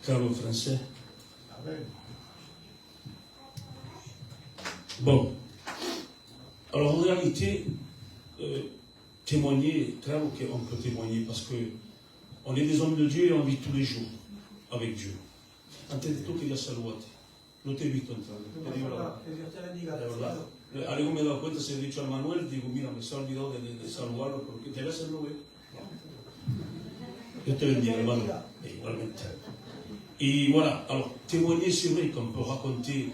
Carlo français. Bon. Alors en réalité, témoigner, claro qu'on peut témoigner parce que on est des hommes de Dieu et on vit tous les jours avec Dieu. Ante de tú querías saludarte. No te he visto entrar. Te digo la verdad. Algo me he dado cuenta, se lo he dicho a Manuel, digo, mira, me se ha olvidado de saludarlo, porque te ves el nube. Dieu te bendiga, hermano. Igualmente. Et voilà, alors, témoigner, c'est vrai qu'on peut raconter,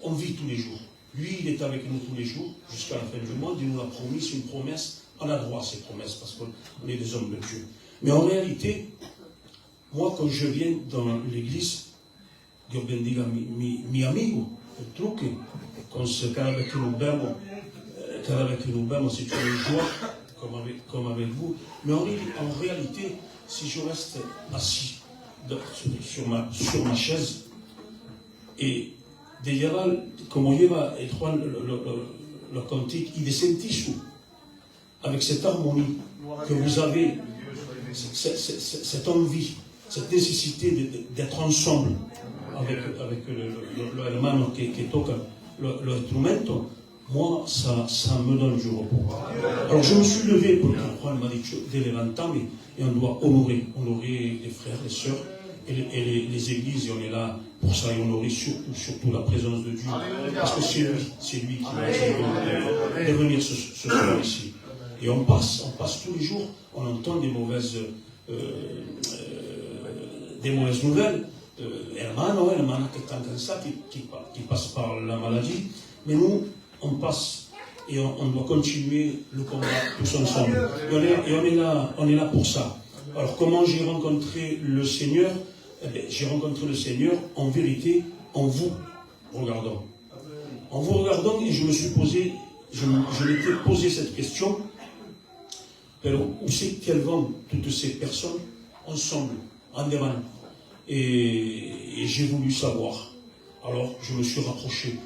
on vit tous les jours. Lui, il est avec nous tous les jours, jusqu'à la fin du monde, il nous a promis, c'est une promesse, on a droit à ces promesses, parce qu'on est des hommes de Dieu. Mais en réalité, moi, quand je viens dans l'église, Dieu bendiga mi amigo, el truque, cada vez que nous vemos, c'est une joie, comme avec vous. Mais en réalité, si je reste assis sur ma chaise, et de llevar, como lleva el Juan le cantique, y de sentir avec cette harmonie que vous avez, cette envie, cette nécessité d'être ensemble avec le hermano que toca l'instrumento, moi, ça me donne du repos. Alors je me suis levé pour que Juan m'a dit de levantarme, et on doit honorer les frères, les sœurs, et les églises, et on est là pour ça, et honorer surtout la présence de Dieu. Parce que c'est lui qui m'a dit de venir ce soir ici. Et on passe tous les jours, on entend des mauvaises nouvelles. Hermano, hermana que están cansados, qui passent par la maladie. Mais nous, on passe et on doit continuer le combat tous ensemble. Et on est là pour ça. Alors comment j'ai rencontré le Seigneur? J'ai rencontré le Seigneur en vérité en vous regardant. En vous regardant, et je m'étais posé cette question. Alors, où c'est qu'elles vont toutes ces personnes ensemble, en devant? Et j'ai voulu savoir. Alors, je me suis rapproché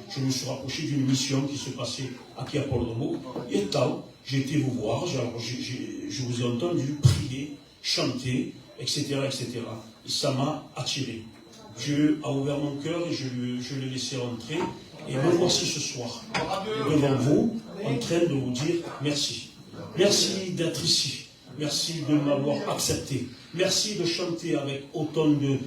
d'une mission qui se passait à Chiapoldomo. Et tal, j'ai été vous voir, je vous ai entendu prier, chanter, etc., etc. Et ça m'a attiré. Dieu a ouvert mon cœur et je l'ai laissé entrer. Et me voici ce soir, devant vous, en train de vous dire merci. Merci d'être ici. Merci de m'avoir accepté. Merci de chanter avec autant de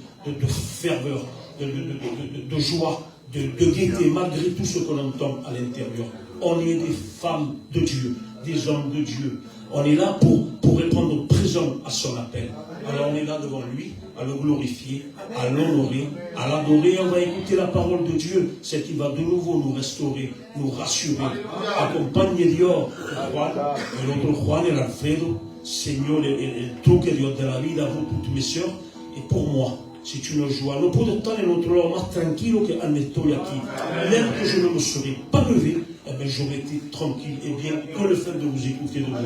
ferveur, de joie, de gaieté, malgré tout ce qu'on entend à l'intérieur. On est des femmes de Dieu, des hommes de Dieu. On est là pour répondre présent à son appel. Alors on est là devant lui, à le glorifier, à l'honorer, à l'adorer. On va écouter la parole de Dieu, c'est qui va de nouveau nous restaurer, nous rassurer. Accompagne Dios, Juan, el otro Juan, el Alfredo, Señor, el truque Dios de la vida, vous toutes mes sœurs, et pour moi, c'est une joie. No puedo estar en otro lado más tranquilo que al estoy aquí. Même que je ne me serais pas levé, eh bien, j'aurais été tranquille et bien que le fait de vous écouter de vous voir.